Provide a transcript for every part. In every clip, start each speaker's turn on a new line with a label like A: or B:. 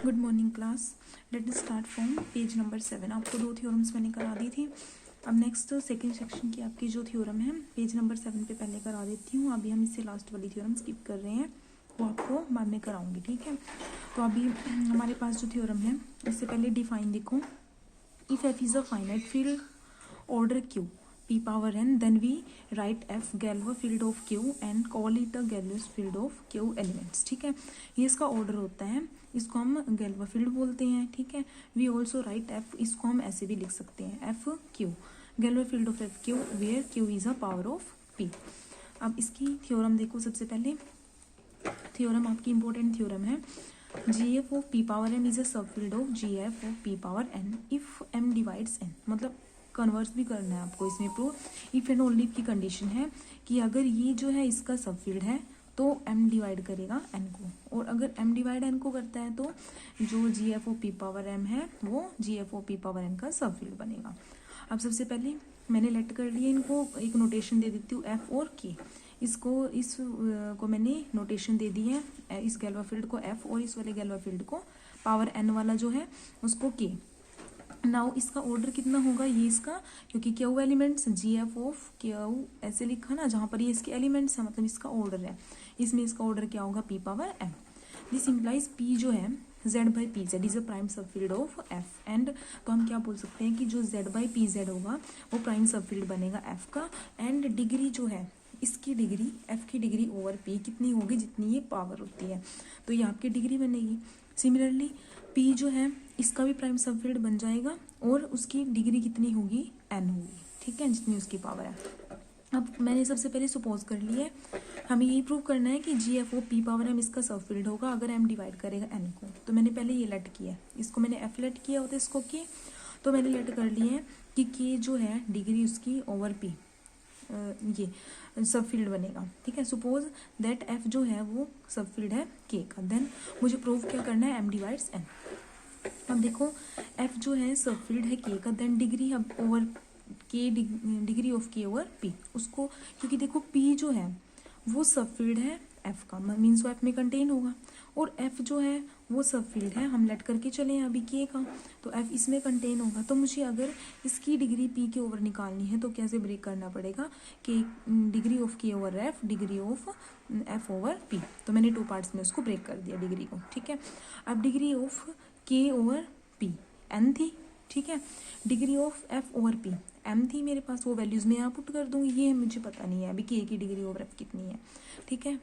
A: Good morning class. Let us start from page number 7। आपको 2 theorems मैंने करा दी थी। अब नेक्स्ट सेकंड सेक्शन की आपकी जो थ्योरम है पेज नंबर 7 पे पहले करा देती हूँ। अभी हम इससे लास्ट वाली थ्योरम स्किप कर रहे हैं, वो आपको बाद में कराऊंगी, ठीक है। तो अभी हमारे पास जो थ्योरम है इससे पहले डिफाइन देखो। If F is a finite field order Q p power n, then we write F Galois field of Q and call it the Galois field of Q elements। ठीक है, ये इसका ऑर्डर होता है, इसको हम Galois field बोलते हैं, ठीक है। वी ऑल्सो राइट F, इसको हम ऐसे भी लिख सकते हैं F Q Galois field of F Q where Q is a power of P। अब इसकी थ्योरम देखो। सबसे पहले थ्योरम आपकी इंपॉर्टेंट थ्योरम है। GF of P power m is a subfield of GF of P power n if m divides n। मतलब converse भी करना है आपको इसमें प्रूफ। इफ एंड ओनली की कंडीशन है कि अगर ये जो है इसका सबफील्ड है तो m डिवाइड करेगा n को, और अगर m डिवाइड n को करता है तो जो GF of P power m है वो GF of P power n का सबफील्ड बनेगा। अब सबसे पहले मैंने लेट कर लिया, इनको एक नोटेशन दे देती हूँ F और K। इसको मैंने नोटेशन दे दी है, इस गैलोआ फील्ड को F और इस वाले गैलोआ फील्ड को पावर n वाला जो है उसको K। नाउ इसका ऑर्डर कितना होगा, ये इसका, क्योंकि Q elements GF of Q ऐसे लिखा ना, जहाँ पर ये इसके एलिमेंट्स है मतलब इसका ऑर्डर है, इसमें इसका ऑर्डर क्या होगा P power m। This implies P जो है Z by P Z is a prime subfield of F and, तो हम क्या बोल सकते हैं कि जो Z बाई पी जेड होगा वो प्राइम सबफील्ड बनेगा F का। एंड डिग्री जो है इसकी डिग्री F की डिग्री ओवर P कितनी होगी, जितनी ये पावर होती है, तो ये आपकी डिग्री बनेगी। सिमिलरली P जो है इसका भी प्राइम सबफील्ड बन जाएगा और उसकी डिग्री कितनी होगी, n होगी, ठीक है, जितनी उसकी पावर है। अब मैंने सबसे पहले सपोज कर लिया है, हमें यही प्रूव करना है कि GF of P power m इसका सबफील्ड होगा अगर m डिवाइड करेगा n को। तो मैंने पहले ये लेट किया है, इसको मैंने F लेट किया होता है, इसको K। तो मैंने लेट कर लिया है कि K जो है डिग्री उसकी ओवर P ये सबफील्ड बनेगा, ठीक है। सपोज दैट F जो है वो सबफील्ड है K का, देन मुझे प्रूव क्या करना है, m डिवाइड्स n। अब देखो F जो है सबफील्ड है K का, देन डिग्री अब over K degree of K over P उसको, क्योंकि देखो P जो है वो सबफील्ड है F का, मीन्स वो F में कंटेन होगा, और F जो है वो सबफील्ड है, हम लेट करके चले हैं अभी K का, तो F इसमें कंटेन होगा। तो मुझे अगर इसकी डिग्री P के ओवर निकालनी है तो कैसे ब्रेक करना पड़ेगा, कि degree of K over F degree of F over P। तो मैंने 2 पार्ट्स में उसको ब्रेक कर दिया डिग्री को, ठीक है। अब degree of K over P n थी, ठीक है, degree of F over P m थी मेरे पास, वो वैल्यूज में यहाँ पुट कर दूंगी, ये मुझे पता नहीं है अभी K की डिग्री ओवर F कितनी है, ठीक है।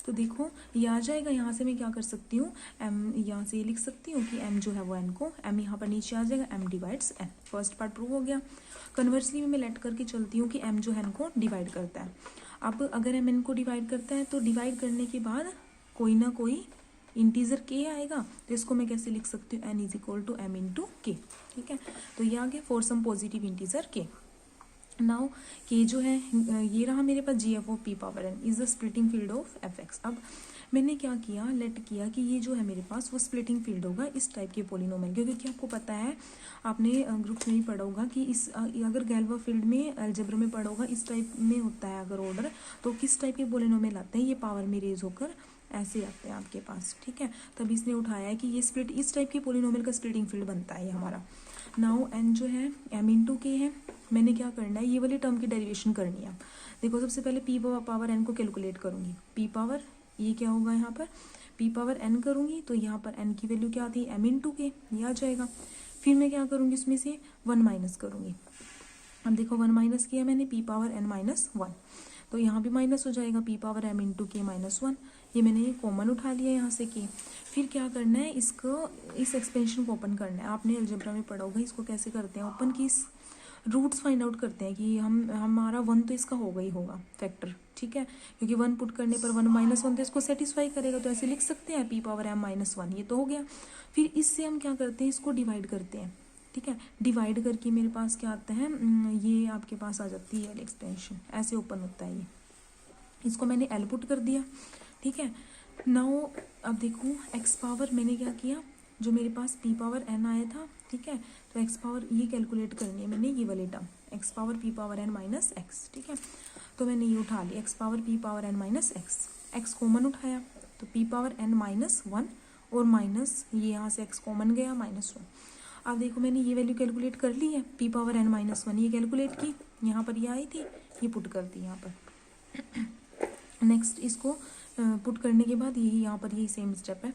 A: तो देखो ये आ जाएगा, यहाँ से मैं क्या कर सकती हूँ, m यहाँ से ये लिख सकती हूँ कि m जो है वो n को, m यहाँ पर नीचे आ जाएगा, m divides n। First part prove हो गया। कन्वर्सली मैं लेट करके चलती हूँ कि m जो है n को डिवाइड करता है। अब अगर m n को डिवाइड करता है तो डिवाइड करने के बाद कोई ना कोई इंटीजर K आएगा, तो इसको मैं कैसे लिख सकती हूँ, n is equal to m into K, ठीक है। तो ये आ गया for some positive integer K। Now K जो है ये रहा मेरे पास, GF of P power n is the splitting field of Fx। अब मैंने क्या किया, लेट किया कि ये जो है मेरे पास वो स्प्लिटिंग फील्ड होगा इस टाइप के पोलिनोमियल, क्योंकि आपको पता है आपने ग्रुप्स में भी पढ़ा होगा कि इस अगर गैलोआ फील्ड में अलजेब्रा में पढ़ा होगा इस टाइप में होता है अगर ऑर्डर, तो किस टाइप के पोलिनोमियल आते हैं, ये पावर में रेज होकर ऐसे आते हैं आपके पास, ठीक है। तब इसने उठाया है कि ये स्प्लिट इस टाइप के पोलिनोमियल का स्प्लिटिंग फील्ड बनता है ये हमारा। नाउ n जो है m इंटू K है, मैंने क्या करना है, ये वाली टर्म की डेरिवेशन करनी है। देखो सबसे पहले P पावर n को कैलकुलेट करूंगी, P पावर ये क्या होगा यहाँ पर P पावर n करूंगी, तो यहाँ पर n की वैल्यू क्या आती है, m इंटू K, ये आ जाएगा। फिर मैं क्या करूंगी, इसमें से 1 माइनस करूंगी। अब देखो 1 माइनस किया मैंने, P पावर n माइनस 1, तो यहाँ भी माइनस हो जाएगा, P power m into K minus 1, ये मैंने ये कॉमन उठा लिया यहाँ से K। फिर क्या करना है, इसको इस एक्सपेंशन को ओपन करना है। आपने अलजेब्रा में पढ़ा होगा इसको कैसे करते हैं ओपन, की रूट्स फाइंड आउट करते हैं कि हमारा 1 तो इसका होगा ही होगा फैक्टर, ठीक है, क्योंकि 1 पुट करने पर 1 माइनस 1 तो इसको सेटिस्फाई करेगा, तो ऐसे लिख सकते हैं P पावर m माइनस 1, ये तो हो गया। फिर इससे हम क्या करते हैं, इसको डिवाइड करते हैं, ठीक है। डिवाइड करके मेरे पास क्या आता है, ये आपके पास आ जाती है एक्सपेंशन, ऐसे ओपन होता है ये, इसको मैंने L पुट कर दिया, ठीक है। नाउ अब देखो x पावर मैंने क्या किया, जो मेरे पास P पावर n आया था, ठीक है, तो x पावर ये कैलकुलेट करनी है मैंने, ये वाली term x power P power n minus x, ठीक है। तो मैंने ये उठा लिया x power P power n minus x, x common उठाया तो P पावर n माइनस 1 और माइनस ये यहाँ से x कॉमन गया -1। अब देखो मैंने ये वैल्यू कैलकुलेट कर ली है, p पावर n -1 ये कैलकुलेट की, यहाँ पर ये आई थी, ये पुट कर दी यहाँ पर। नेक्स्ट इसको पुट करने के बाद यही यहाँ पर यही सेम स्टेप है।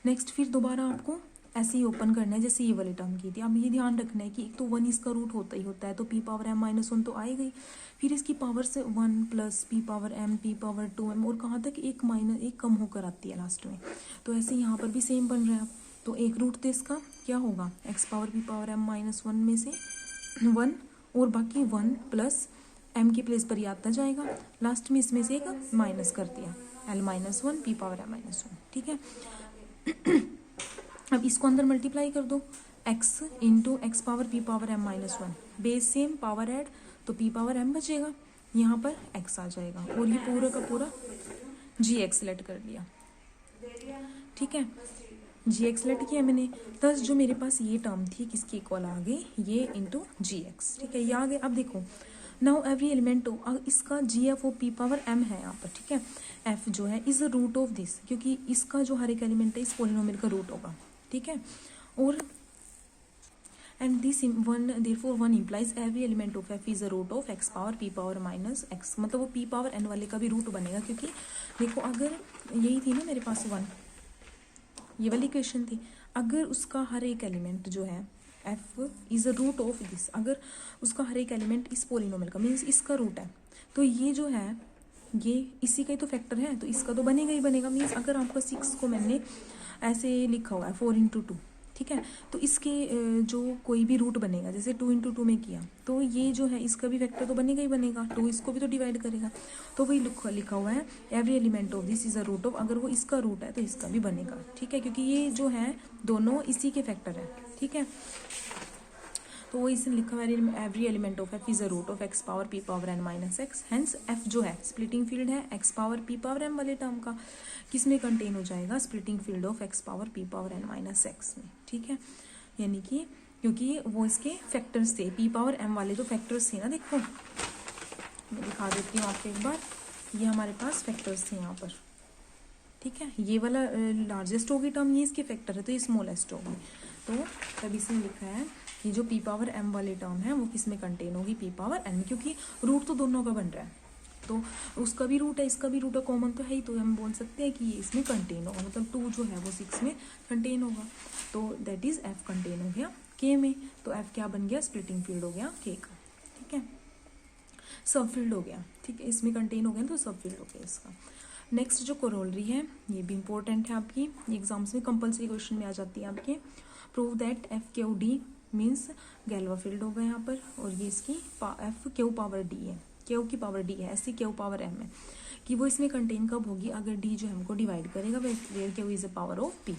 A: नेक्स्ट फिर दोबारा आपको ऐसे ही ओपन करना है जैसे ये वाली टर्म की थी। अब ये ध्यान रखना है कि एक तो 1 इसका रूट होता ही होता है, तो p पावर m -1 तो आएगा ही, फिर इसकी पावर से 1 plus p power m p power 2m और कहाँ तक एक कम होकर आती है लास्ट में। तो ऐसे यहाँ पर भी सेम बन रहा है। तो एक रूट तो इसका क्या होगा, x power p power m -1 में से 1 और बाकी 1 प्लस m की प्लेस पर ये आता जाएगा, लास्ट में इसमें से एक माइनस कर दिया l -1 p पावर m -1, ठीक है। अब इसको अंदर मल्टीप्लाई कर दो, x into x power p power m -1, base same power add, तो p पावर m बचेगा, यहाँ पर x आ जाएगा और ये पूरा का पूरा gx सेलेक्ट कर लिया, ठीक है। gx सेलेक्ट किया मैंने, थस जो मेरे पास ये टर्म थी किसकी इक्वल आ गई, ये इंटू gx, ठीक है, ये आ गए। अब देखो नाउ एवरी एलिमेंट इसका gf of p power m है यहाँ पर, ठीक है। f जो है is the root of this, क्योंकि इसका जो हर एक एलिमेंट है इस पोलिनोमियल का रूट होगा, ठीक है। और and this one therefore one implies every element of f is a root of x power p power minus x, मतलब वो p पावर n वाले का भी रूट बनेगा, क्योंकि देखो अगर यही थी ना मेरे पास 1, ये वाली क्वेश्चन थी, अगर उसका हर एक एलिमेंट जो है f is a root of this, अगर उसका हर एक एलिमेंट इस पोलिनोमियल का मीन्स इसका रूट है, तो ये जो है ये इसी का ही तो फैक्टर है, तो इसका तो बनेगा ही बनेगा। मीन्स अगर आपका 6 को मैंने ऐसे लिखा हुआ है 4 × 2, ठीक है, तो इसके जो कोई भी रूट बनेगा, जैसे 2 × 2 में किया, तो ये जो है इसका भी फैक्टर तो बनेगा ही बनेगा, 2 इसको भी तो डिवाइड करेगा, तो वही लिखा हुआ है every element of this is a root of, अगर वो इसका रूट है तो इसका भी बनेगा, ठीक है, क्योंकि ये जो है दोनों इसी के फैक्टर है, ठीक है। तो वो इसने लिखा हुआ है every element of f is a root of x power p power n minus x, hence f जो है स्प्लिटिंग फील्ड है x power p power m वाले टर्म का, किसमें कंटेन हो जाएगा, splitting field of x power p power n minus x में, ठीक है। यानी कि क्योंकि वो इसके फैक्टर्स थे, p पावर m वाले जो फैक्टर्स थे ना, देखो मैं दिखा देती हूँ आपको एक बार, ये हमारे पास फैक्टर्स थे यहाँ पर, ठीक है। ये वाला लार्जेस्ट होगी टर्म, ये इसके फैक्टर है, तो ये स्मॉलेस्ट होगी, तो तभी इसने लिखा है ये जो p पावर m वाली टर्म है वो किस में कंटेन होगी, p पावर n, क्योंकि रूट तो दोनों का बन रहा है, तो उसका भी रूट है इसका भी रूट है, कॉमन तो है ही, तो हम बोल सकते हैं कि ये इसमें कंटेन होगा, मतलब 2 जो है वो 6 में कंटेन होगा, तो दैट इज f कंटेन हो गया k में, तो f क्या बन गया, स्प्लिटिंग फील्ड हो गया k का, ठीक है, सब फील्ड हो गया, ठीक है, इसमें कंटेन हो गया तो सब फील्ड हो गया इसका। नेक्स्ट जो कोरोलरी है ये भी इंपॉर्टेंट है आपकी, एग्जाम्स में कंपल्सरी क्वेश्चन में आ जाती है आपके, prove that F Q D means Galois field होगा यहाँ पर, और ये इसकी एफ क्यू पावर डी है, क्यू की पावर डी है, ऐसी क्यू पावर एम है, कि वो इसमें कंटेन कब होगी, अगर डी जो हमको डिवाइड करेगा where Q is a power of P.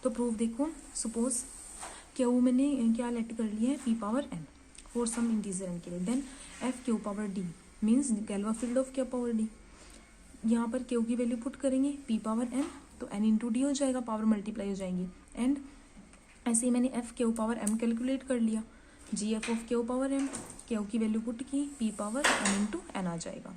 A: तो प्रूफ देखो, सपोज क्यू मैंने क्या लेट कर लिया है p power n for some integer n के लिए, then F Q power D means Galois field of Q power D, यहाँ पर क्यू की वैल्यू पुट करेंगे p पावर n, तो n इंटू डी हो जाएगा, पावर मल्टीप्लाई हो जाएंगी, एंड ऐसे ही मैंने F Q power m calculate कर लिया, G F of Q power m, Q की वैल्यू पुट की, p power n into n आ जाएगा।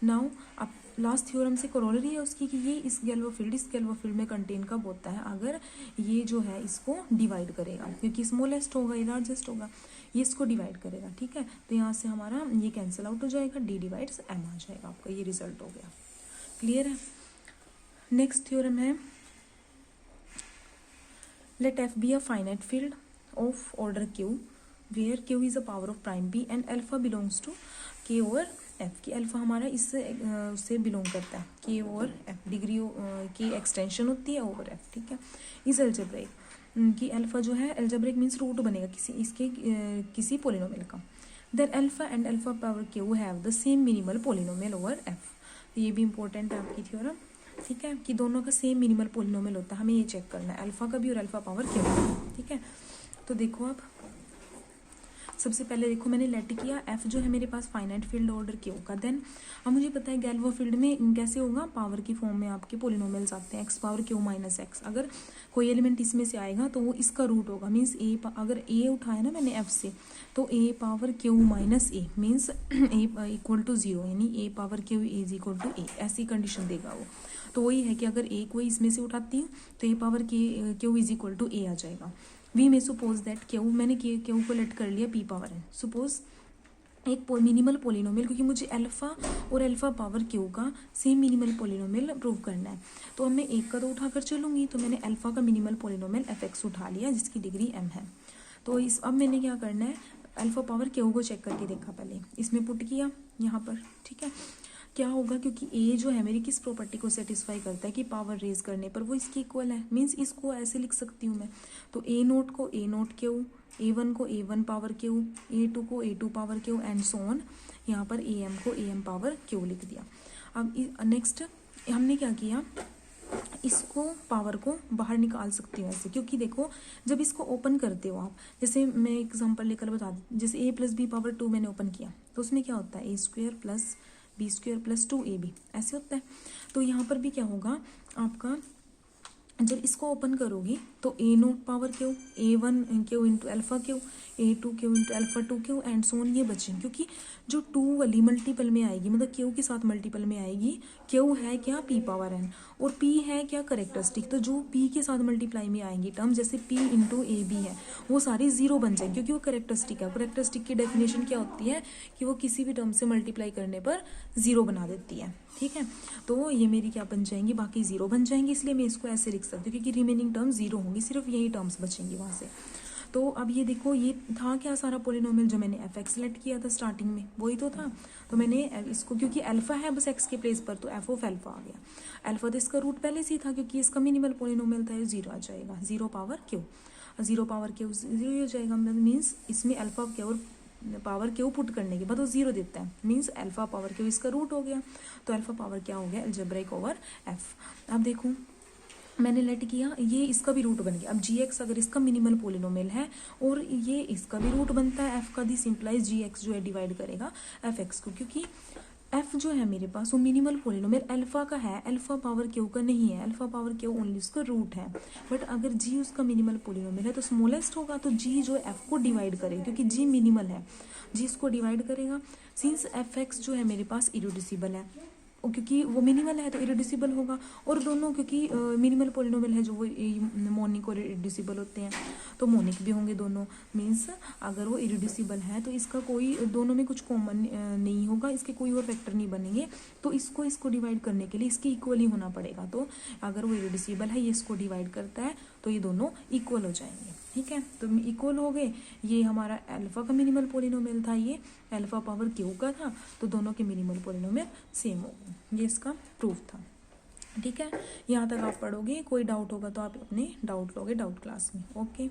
A: नाउ अब लास्ट थ्योरम से कोरोलरी है उसकी कि ये इस गैल्वा फील्ड में कंटेन कब होता है, अगर ये जो है इसको डिवाइड करेगा, क्योंकि स्मॉलेस्ट होगा ये लार्जेस्ट होगा, ये इसको डिवाइड करेगा, ठीक है। तो यहाँ से हमारा ये कैंसिल आउट हो जाएगा, d डिवाइड्स m आ जाएगा, आपका ये रिजल्ट हो गया, क्लियर है। नेक्स्ट थ्योरम है, let f be a finite field of order q where q is a power of prime p and alpha belongs to k over f, की alpha हमारा इससे उससे बिलोंग करता है, k ओवर f, डिग्री की extension होती है over f, ठीक है। इस एल्जेब्रिक की अल्फा जो है, एल्जेब्रिक मीन्स रूट बनेगा किसी पोलिनोमियल का, then alpha and alpha power q have the same minimal polynomial over f। ये भी इंपॉर्टेंट है आपकी थ्योरम, ठीक है, कि दोनों का सेम मिनिमल पोलिनोमियल होता है, हमें ये चेक करना है, अल्फा का भी और अल्फा पावर क्यू का, ठीक है। तो देखो अब सबसे पहले देखो मैंने लेट किया f जो है मेरे पास फाइनाइट फील्ड ऑर्डर क्यू का, देन अब मुझे पता है गैल्वा फील्ड में कैसे होगा, पावर की फॉर्म में आपके पोलिनोमियल्स आते हैं, x power q minus x, अगर कोई एलिमेंट इसमें से आएगा तो वो इसका रूट होगा, मीन्स a, अगर a उठाया ना मैंने f से, तो a power q minus a means a equal to 0, यानी a power q is equal to a, ऐसी कंडीशन देगा वो। तो वही है कि अगर ए को इसमें से उठाती हूँ तो ए पावर के क्यू इज इक्वल टू ए आ जाएगा। वी में सपोज दैट क्यू, मैंने क्यू को लेट कर लिया पी पावर एन। सपोज एक मिनिमल पोलिनोमियल, क्योंकि मुझे अल्फा और अल्फा पावर क्यू का सेम मिनिमल पोलिनोमियल प्रूव करना है, तो अब मैं एक का तो उठाकर चलूंगी। तो मैंने अल्फा का मिनिमल पोलिनोमियल एफ एक्स उठा लिया जिसकी डिग्री एम है। तो इस अब मैंने क्या करना है, अल्फा पावर क्यू को चेक करके देखा, पहले इसमें पुट किया यहाँ पर, ठीक है। क्या होगा, क्योंकि ए जो है मेरी किस प्रॉपर्टी को सेटिस्फाई करता है कि पावर रेज करने पर वो इसकी इक्वल है, मीन्स इसको ऐसे लिख सकती हूँ मैं। तो ए नोट को A naught Q, A one को A one power Q, A two को A two power Q and so on. यहाँ पर ए एम को ए एम पावर क्यू लिख दिया। अब नेक्स्ट हमने क्या किया, इसको पावर को बाहर निकाल सकती हूँ ऐसे, क्योंकि देखो जब इसको ओपन करते हो आप, जैसे मैं एग्जांपल लेकर बता दूँ, जैसे ए प्लस बी पावर 2 मैंने ओपन किया तो उसमें क्या होता है, A square plus B square plus 2ab ऐसे होता है। तो यहाँ पर भी क्या होगा आपका, जब इसको ओपन करोगी तो A naught power Q, A one Q into alpha Q, A two Q into alpha two Q and so on ये बचेंगे, क्योंकि जो 2 वाली मल्टीपल में आएगी, मतलब क्यू के साथ मल्टीपल में आएगी। क्यू है क्या, पी पावर एन, और पी है क्या, करेक्टरिस्टिक। तो जो पी के साथ मल्टीप्लाई में आएंगी टर्म, जैसे पी इंटू ए बी है, वो सारी जीरो बन जाएंगे क्योंकि वो करेक्टरिस्टिक है। करेक्टरिस्टिक की डेफिनेशन क्या होती है कि वो किसी भी टर्म से मल्टीप्लाई करने पर जीरो बना देती है, ठीक है। तो ये मेरी क्या बन जाएंगी, बाकी जीरो बन जाएंगी, इसलिए मैं इसको ऐसे लिख सकती हूँ क्योंकि रिमेनिंग टर्म जीरो होंगी, सिर्फ यही टर्म्स बचेंगी वहाँ से। तो अब ये देखो, ये था क्या सारा पोलिनोमियल जो मैंने एफ एक्स सेलेक्ट किया था स्टार्टिंग में, वही तो था। तो मैंने इसको, क्योंकि अल्फा है बस एक्स के प्लेस पर, तो एफ ऑफ अल्फा आ गया। अल्फा तो इसका रूट पहले से ही था, क्योंकि इसका मिनिमल पोलिनोमियल था, जीरो आ जाएगा, zero power Q, zero power Q zero हो जाएगा। मीन्स इसमें अल्फा क्यू और पावर क्यू पुट करने के बाद वो जीरो देता है, मीन्स अल्फा पावर क्यू इसका रूट हो गया। तो अल्फा पावर क्या हो गया, अलजेब्रिक ओवर एफ। अब देखो मैंने लेट किया, ये इसका भी रूट बन गया। अब जी एक्स अगर इसका मिनिमल पोलिनोमियल है और ये इसका भी रूट बनता है एफ का, दी सिंप्लाइज जी एक्स जो है डिवाइड करेगा एफ एक्स को, क्योंकि एफ जो है मेरे पास वो मिनिमल पोलिनोमियल अल्फा का है, अल्फा पावर क्यू का नहीं है। अल्फा पावर क्यू ओनली उसका रूट है, बट अगर जी उसका मिनिमल पोलिनोमियल है तो स्मॉलेस्ट होगा, तो जी जो एफ को डिवाइड करेगा, क्योंकि जी मिनिमल है, जी इसको डिवाइड करेगा। सिंस एफ एक्स जो है मेरे पास इरेड्यूसिबल है, और क्योंकि वो मिनिमल है तो इरेड्यूसिबल होगा, और दोनों क्योंकि मिनिमल पोलिनोमियल है जो वो मोनिक और इरेड्यूसिबल होते हैं, तो मोनिक भी होंगे दोनों। मीन्स अगर वो इरेड्यूसिबल है तो इसका कोई, दोनों में कुछ कॉमन नहीं होगा, इसके कोई और फैक्टर नहीं बनेंगे, तो इसको डिवाइड करने के लिए इसके इक्वल ही होना पड़ेगा। तो अगर वो इरेड्यूसिबल है, ये इसको डिवाइड करता है, तो ये दोनों इक्वल हो जाएंगे, ठीक है। तो इक्वल हो गए, ये हमारा अल्फा का मिनिमल पोलिनोमियल था, ये अल्फा पावर क्यू का था, तो दोनों के मिनिमल पोलिनोमियल सेम हो गए, ये इसका प्रूफ था, ठीक है। यहाँ तक आप पढ़ोगे, कोई डाउट होगा तो आप अपने डाउट लोगे डाउट क्लास में, ओके।